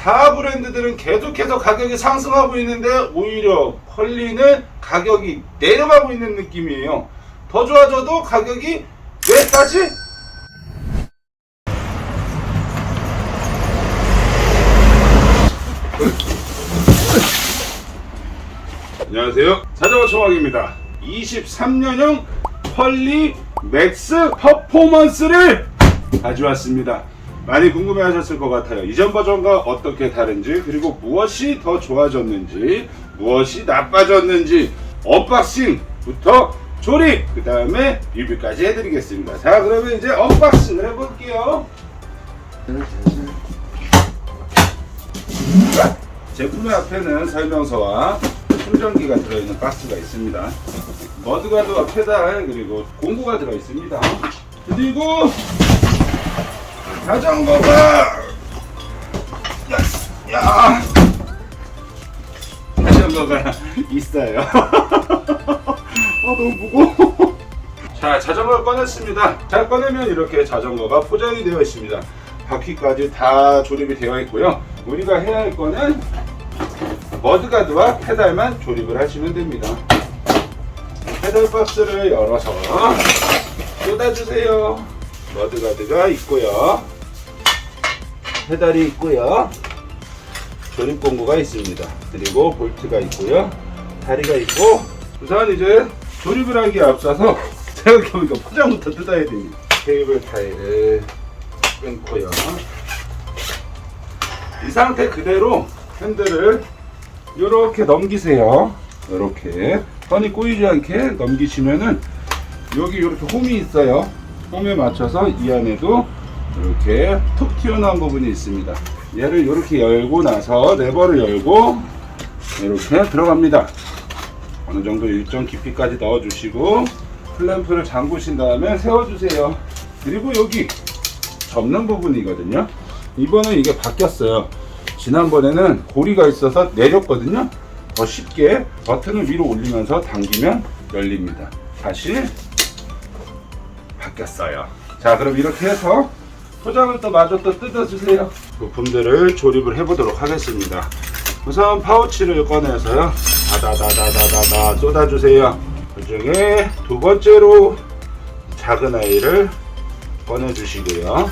타 브랜드들은 계속해서 가격이 상승하고 있는데 오히려 펄리는 가격이 내려가고 있는 느낌이에요. 더 좋아져도 가격이 왜 싸지? 안녕하세요, 자전거 청학입니다. 23년형 펄리 맥스 퍼포먼스를 가져왔습니다. 많이 궁금해 하셨을 것 같아요. 이전 버전과 어떻게 다른지, 그리고 무엇이 더 좋아졌는지, 무엇이 나빠졌는지, 언박싱부터 조립, 그 다음에 리뷰까지 해드리겠습니다. 자, 그러면 이제 언박싱을 해볼게요. 제품의 앞에는 설명서와 충전기가 들어있는 박스가 있습니다. 머드가드와 페달, 그리고 공구가 들어있습니다. 그리고 자전거가 자전거가 있어요. 너무 무거워. 자, 자전거를 꺼냈습니다. 자, 꺼내면 이렇게 자전거가 포장이 되어 있습니다. 바퀴까지 다 조립이 되어 있고요. 우리가 해야 할 거는 머드가드와 페달만 조립을 하시면 됩니다. 페달 박스를 열어서 쏟아주세요. 머드가드가 있고요, 페달이 있고요, 조립 공구가 있습니다. 그리고 볼트가 있고요, 다리가 있고. 우선 이제 조립을 하기에 앞서서 생각해보니까 포장부터 뜯어야 됩니다. 케이블 타일을 끊고요. 이 상태 그대로 핸들을 이렇게 넘기세요. 이렇게 선이 꼬이지 않게 넘기시면은 여기 이렇게 홈이 있어요. 홈에 맞춰서 이 안에도 이렇게 툭 튀어나온 부분이 있습니다. 얘를 이렇게 열고 나서 레버를 열고 이렇게 들어갑니다. 어느 정도 일정 깊이까지 넣어주시고 클램프를 잠그신 다음에 세워주세요. 그리고 여기 접는 부분이거든요. 이번엔 이게 바뀌었어요. 지난번에는 고리가 있어서 내렸거든요. 더 쉽게 버튼을 위로 올리면서 당기면 열립니다. 다시 바뀌었어요. 자, 그럼 이렇게 해서 포장을 또 마저 또 뜯어주세요. 부품들을 조립을 해보도록 하겠습니다. 우선 파우치를 꺼내서요, 다다다다다다 쏟아주세요. 그 중에 두 번째로 작은 아이를 꺼내주시고요.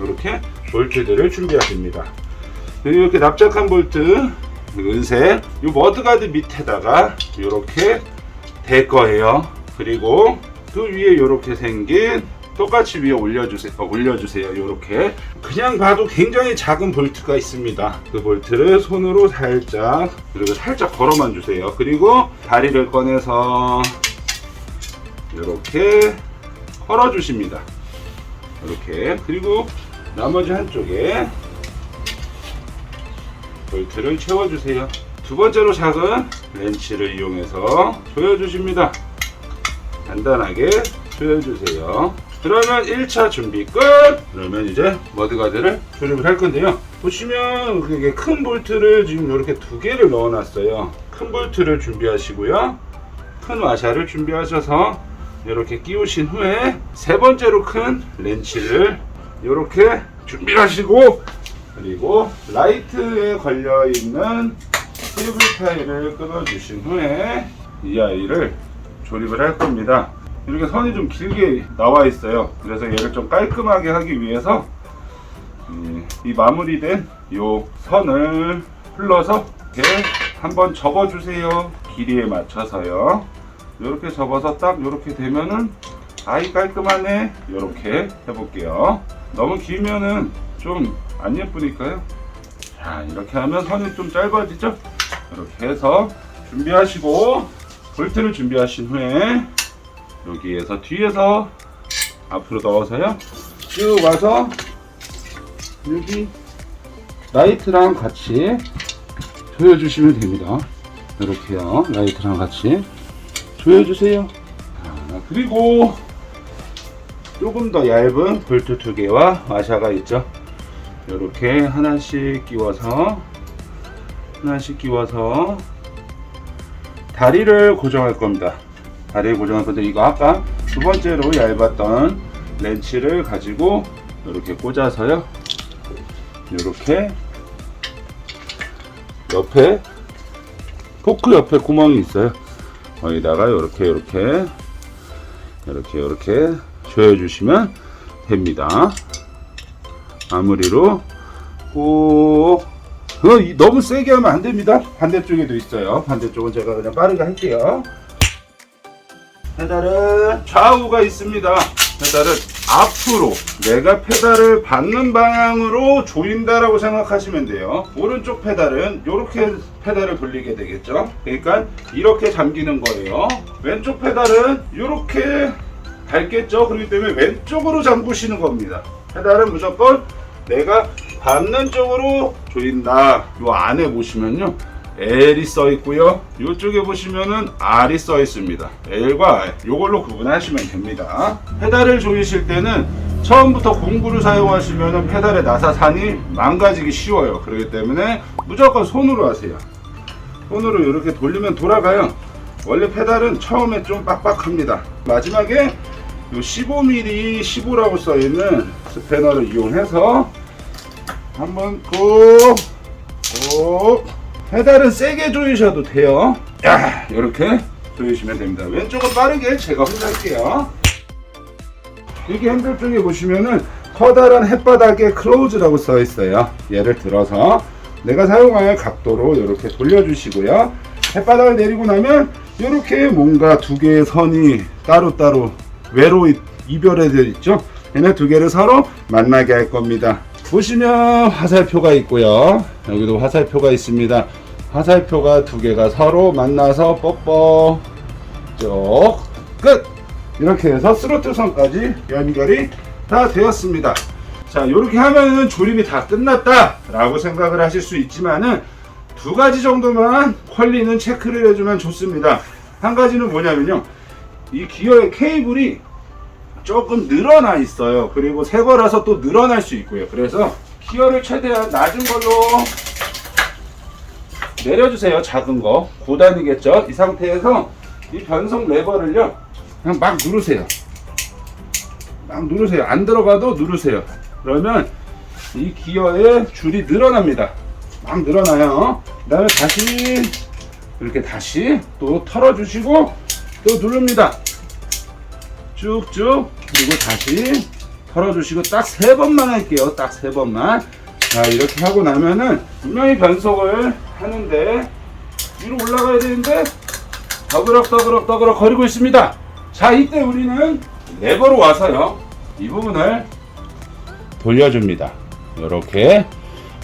이렇게 볼트들을 준비하십니다. 그리고 이렇게 납작한 볼트, 은색, 이 머드가드 밑에다가 이렇게 댈 거예요. 그리고 그 위에 이렇게 생긴 똑같이 위에 올려주세요. 이렇게 그냥 봐도 굉장히 작은 볼트가 있습니다. 그 볼트를 손으로 살짝, 그리고 살짝 걸어만 주세요. 그리고 다리를 꺼내서 이렇게 걸어 주십니다. 이렇게. 그리고 나머지 한쪽에 볼트를 채워주세요. 두 번째로 작은 렌치를 이용해서 조여주십니다. 간단하게 조여주세요. 그러면 1차 준비 끝! 그러면 이제 머드가드를 조립을 할 건데요. 보시면 이게 큰 볼트를 지금 이렇게 두 개를 넣어놨어요. 큰 볼트를 준비하시고요, 큰 와샤를 준비하셔서 이렇게 끼우신 후에 세 번째로 큰 렌치를 이렇게 준비하시고, 그리고 라이트에 걸려있는 케이블 타일을 끊어주신 후에 이 아이를 조립을 할 겁니다. 이렇게 선이 좀 길게 나와 있어요. 그래서 얘를 좀 깔끔하게 하기 위해서 이 마무리된 이 선을 흘러서 이렇게 한번 접어주세요. 길이에 맞춰서요. 이렇게 접어서 딱 이렇게 되면은 아이 깔끔하네. 이렇게 해볼게요. 너무 길면은 좀 안 예쁘니까요. 자, 이렇게 하면 선이 좀 짧아지죠. 이렇게 해서 준비하시고, 볼트를 준비하신 후에 여기에서 뒤에서 앞으로 넣어서요, 쭉 와서 여기 라이트랑 같이 조여주시면 됩니다. 이렇게요. 라이트랑 같이 조여주세요. 그리고 조금 더 얇은 볼트 두 개와 와샤가 있죠. 이렇게 하나씩 끼워서 다리를 고정할 겁니다. 다리를 고정할 건데, 이거 아까 두 번째로 얇았던 렌치를 가지고 이렇게 꽂아서요, 이렇게 옆에 포크 옆에 구멍이 있어요. 거기다가 이렇게 조여주시면 됩니다. 마무리로 꼭 너무 세게 하면 안 됩니다. 반대쪽에도 있어요. 반대쪽은 제가 그냥 빠르게 할게요. 페달은 좌우가 있습니다. 페달은 앞으로 내가 페달을 받는 방향으로 조인다라고 생각하시면 돼요. 오른쪽 페달은 이렇게 페달을 돌리게 되겠죠. 그러니까 이렇게 잠기는 거예요. 왼쪽 페달은 이렇게 밟겠죠. 그렇기 때문에 왼쪽으로 잠그시는 겁니다. 페달은 무조건 내가 받는 쪽으로 조인다. 요 안에 보시면요, L이 써 있고요. 이쪽에 보시면은 R이 써 있습니다. L과 R, 요걸로 구분하시면 됩니다. 페달을 조이실 때는 처음부터 공구를 사용하시면은 페달의 나사산이 망가지기 쉬워요. 그렇기 때문에 무조건 손으로 하세요. 손으로 이렇게 돌리면 돌아가요. 원래 페달은 처음에 좀 빡빡합니다. 마지막에 요 15mm 15라고 써 있는 스패너를 이용해서 한번 꾹 페달은 세게 조이셔도 돼요. 이렇게 조이시면 됩니다. 왼쪽은 빠르게 제가 혼자 할게요. 여기 핸들 쪽에 보시면은 커다란 햇바닥에 클로즈라고 써 있어요. 얘를 들어서 내가 사용할 각도로 이렇게 돌려주시고요. 햇바닥을 내리고 나면 이렇게 뭔가 두 개의 선이 따로따로 외로 이별해져 있죠. 얘네 두 개를 서로 만나게 할 겁니다. 보시면 화살표가 있고요. 여기도 화살표가 있습니다. 화살표가 두 개가 서로 만나서 뻑뻑 쭉 끝! 이렇게 해서 스로틀 선까지 연결이 다 되었습니다. 자, 이렇게 하면은 조립이 다 끝났다 라고 생각을 하실 수 있지만은 두 가지 정도만 퀄리는 체크를 해주면 좋습니다. 한 가지는 뭐냐면요, 이 기어의 케이블이 조금 늘어나 있어요. 그리고 새 거라서 또 늘어날 수 있고요. 그래서 기어를 최대한 낮은 걸로 내려주세요. 작은 거 9단이겠죠. 이 상태에서 이 변속 레버를요, 그냥 막 누르세요. 막 누르세요. 안 들어가도 누르세요. 그러면 이 기어의 줄이 늘어납니다. 막 늘어나요. 그 다음에 다시 이렇게 다시 또 털어주시고 또 누릅니다. 쭉쭉. 그리고 다시 털어주시고 딱 3번만 할게요. 딱 3번만. 자, 이렇게 하고 나면은 분명히 변속을 하는데 위로 올라가야 되는데 더그럭 거리고 있습니다. 자, 이때 우리는 레버로 와서요, 이 부분을 돌려줍니다. 이렇게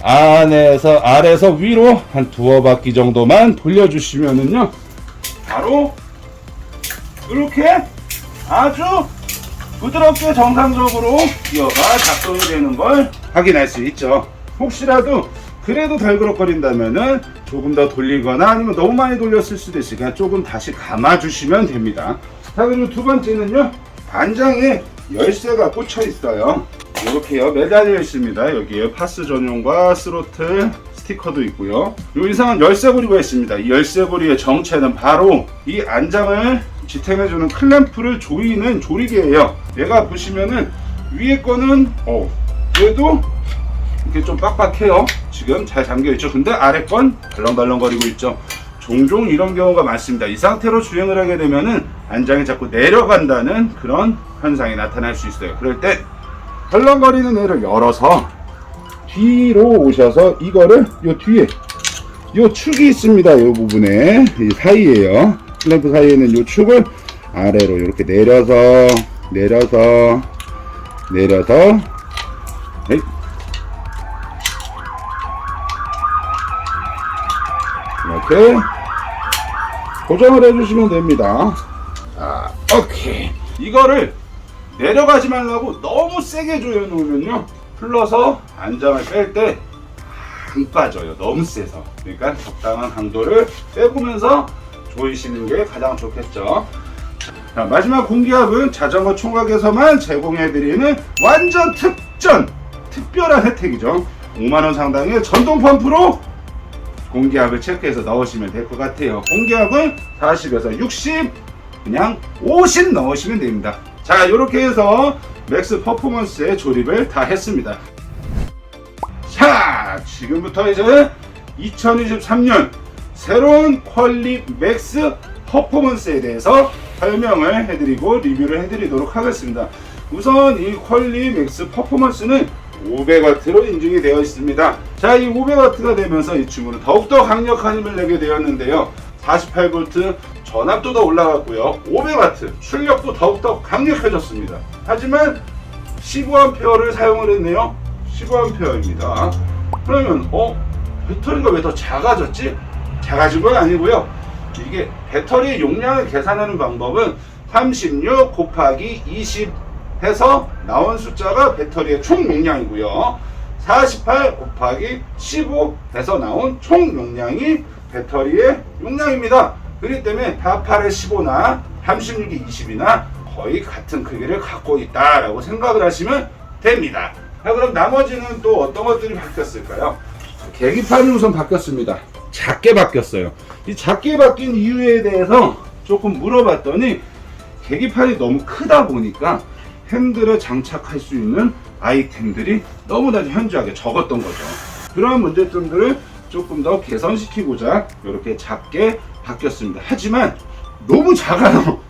아래에서 위로 한 2바퀴 정도만 돌려주시면은요, 바로 이렇게 아주 부드럽게 정상적으로 기어가 작동이 되는 걸 확인할 수 있죠. 혹시라도 그래도 덜그럭거린다면은 조금 더 돌리거나 아니면 너무 많이 돌렸을 수도 있으니까 조금 다시 감아주시면 됩니다. 자, 그리고 두 번째는요, 안장에 열쇠가 꽂혀 있어요. 이렇게요, 매달려 있습니다. 여기에 파스 전용과 스로틀 스티커도 있고요. 요 이상한 열쇠고리가 있습니다. 이 열쇠고리의 정체는 바로 이 안장을 지탱해주는 클램프를 조이는 조리개예요. 얘가 보시면은 위에 거는 얘도 이렇게 좀 빡빡해요. 지금 잘 잠겨있죠. 근데 아래 건 덜렁덜렁거리고 있죠. 종종 이런 경우가 많습니다. 이 상태로 주행을 하게 되면은 안장이 자꾸 내려간다는 그런 현상이 나타날 수 있어요. 그럴 때 덜렁거리는 애를 열어서 뒤로 오셔서 이거를 요 뒤에 요 축이 있습니다. 요 부분에 이 사이에요. 클램프 사이에는 요 축을 아래로 이렇게 내려서 이렇게 고정을 해주시면 됩니다. 자, 오케이. 이거를 내려가지 말라고 너무 세게 조여 놓으면요, 풀러서 안장을 뺄 때 안 빠져요. 너무 세서. 그러니까 적당한 강도를 빼보면서 조이시는 게 가장 좋겠죠. 자, 마지막 공기압은 자전거 총각에서만 제공해드리는 완전 특별한 혜택이죠. 5만원 상당의 전동 펌프로 공기압을 체크해서 넣으시면 될 것 같아요. 공기압은 40에서 60, 그냥 50 넣으시면 됩니다. 자, 이렇게 해서 맥스 퍼포먼스의 조립을 다 했습니다. 자, 지금부터 이제 2023년 새로운 퀄리 맥스 퍼포먼스에 대해서 설명을 해드리고 리뷰를 해드리도록 하겠습니다. 우선 이 퀄리 맥스 퍼포먼스는 500W로 인증이 되어 있습니다. 자, 이 500W가 되면서 이 친구는 더욱더 강력한 힘을 내게 되었는데요. 48V 전압도 더 올라갔고요. 500W 출력도 더욱더 강력해졌습니다. 하지만 15A를 사용을 했네요. 15A입니다. 그러면 배터리가 왜 더 작아졌지? 작아진 건 아니고요. 이게 배터리 용량을 계산하는 방법은 36 곱하기 20 해서 나온 숫자가 배터리의 총 용량이고요. 48 곱하기 15 해서 나온 총 용량이 배터리의 용량입니다. 그렇기 때문에 48에 15나 36이 20이나 거의 같은 크기를 갖고 있다라고 생각을 하시면 됩니다. 자, 그럼 나머지는 또 어떤 것들이 바뀌었을까요? 계기판이 우선 바뀌었습니다. 작게 바뀌었어요. 이 작게 바뀐 이유에 대해서 조금 물어봤더니 계기판이 너무 크다 보니까 핸들에 장착할 수 있는 아이템들이 너무나 현저하게 적었던 거죠. 그런 문제점들을 조금 더 개선시키고자 이렇게 작게 바뀌었습니다. 하지만 너무 작아요.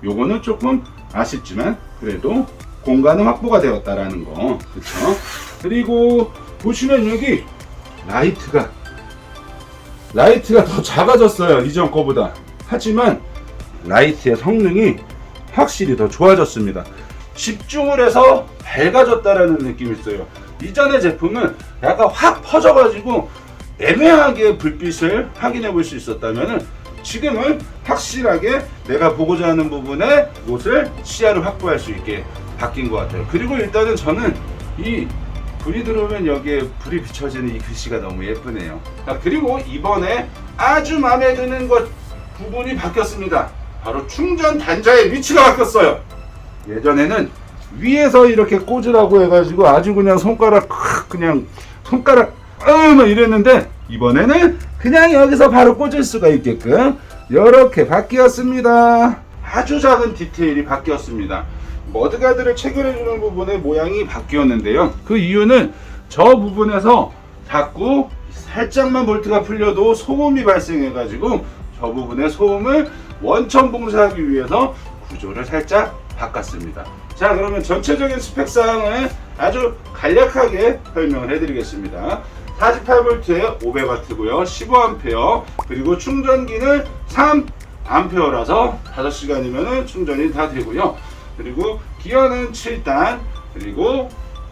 요거는 조금 아쉽지만 그래도 공간은 확보가 되었다라는 거, 그렇죠? 그리고 보시면 여기 라이트가 더 작아졌어요, 이전 거보다. 하지만 라이트의 성능이 확실히 더 좋아졌습니다. 집중을 해서 밝아졌다라는 느낌이 있어요. 이전의 제품은 약간 확 퍼져가지고 애매하게 불빛을 확인해 볼 수 있었다면 지금은 확실하게 내가 보고자 하는 부분에 곳을 시야를 확보할 수 있게 바뀐 것 같아요. 그리고 일단은 저는 이 불이 들어오면 여기에 불이 비춰지는 이 글씨가 너무 예쁘네요. 그리고 이번에 아주 마음에 드는 것 부분이 바뀌었습니다. 바로 충전 단자의 위치가 바뀌었어요. 예전에는 위에서 이렇게 꽂으라고 해가지고 아주 그냥 손가락 막 이랬는데 이번에는 그냥 여기서 바로 꽂을 수가 있게끔 이렇게 바뀌었습니다. 아주 작은 디테일이 바뀌었습니다. 머드가드를 체결해주는 부분의 모양이 바뀌었는데요. 그 이유는 저 부분에서 자꾸 살짝만 볼트가 풀려도 소음이 발생해가지고 저 부분의 소음을 원천 봉쇄하기 위해서 구조를 살짝 바꿨습니다. 자, 그러면 전체적인 스펙 사항을 아주 간략하게 설명을 해드리겠습니다. 48V에 500W고요. 15A 그리고 충전기는 3A라서 5시간이면 충전이 다 되고요. 그리고 기어는 7단, 그리고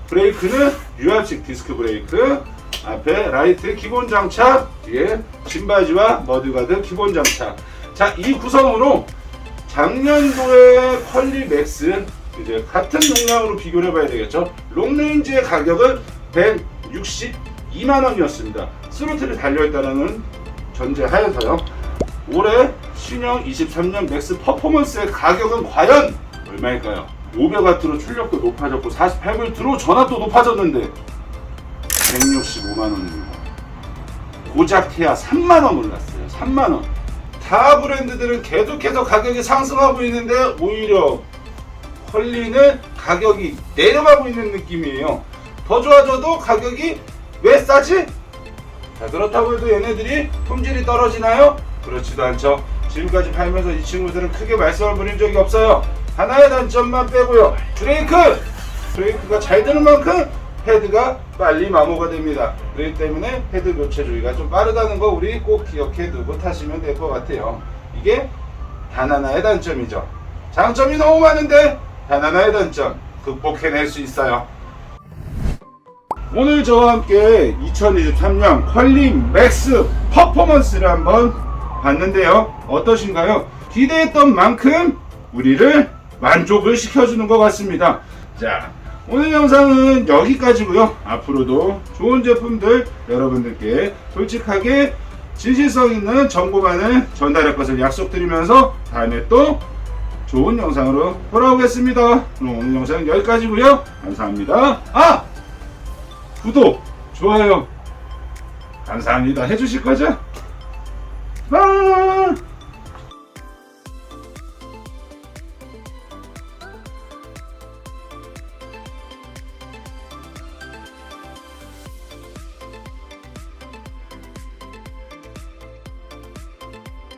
브레이크는 유압식 디스크 브레이크, 앞에 라이트 기본 장착, 뒤에 짐바지와 머드가드 기본 장착. 자, 이 구성으로 작년도의 퀄리 맥스 이제 같은 용량으로 비교를 해봐야 되겠죠. 롱레인지의 가격은 162만 원이었습니다. 스로틀이 달려있다는 전제하에서요. 올해 신형 23년 맥스 퍼포먼스의 가격은 과연 얼마일까요? 500W로 출력도 높아졌고 48V로 전압도 높아졌는데 165만 원입니다. 고작해야 3만 원 올랐어요. 3만 원. 타 브랜드들은 계속해서 가격이 상승하고 있는데 오히려 퀄리는 가격이 내려가고 있는 느낌이에요. 더 좋아져도 가격이 왜 싸지? 자, 그렇다고 해도 얘네들이 품질이 떨어지나요? 그렇지도 않죠. 지금까지 팔면서 이 친구들은 크게 말썽을 부린 적이 없어요. 하나의 단점만 빼고요. 브레이크가 잘 드는 만큼 헤드가 빨리 마모가 됩니다. 그렇기 때문에 헤드 교체 주기가 좀 빠르다는 거 우리 꼭 기억해 두고 타시면 될 것 같아요. 이게 단 하나의 단점이죠. 장점이 너무 많은데 단 하나의 단점 극복해낼 수 있어요. 오늘 저와 함께 2023년 퀄리 맥스 퍼포먼스를 한번 봤는데요. 어떠신가요? 기대했던 만큼 우리를 만족을 시켜주는 것 같습니다. 자, 오늘 영상은 여기까지고요. 앞으로도 좋은 제품들 여러분들께 솔직하게 진실성 있는 정보만을 전달할 것을 약속드리면서 다음에 또 좋은 영상으로 돌아오겠습니다. 그럼 오늘 영상은 여기까지고요. 감사합니다. 구독, 좋아요 감사합니다 해주실 거죠? 바이.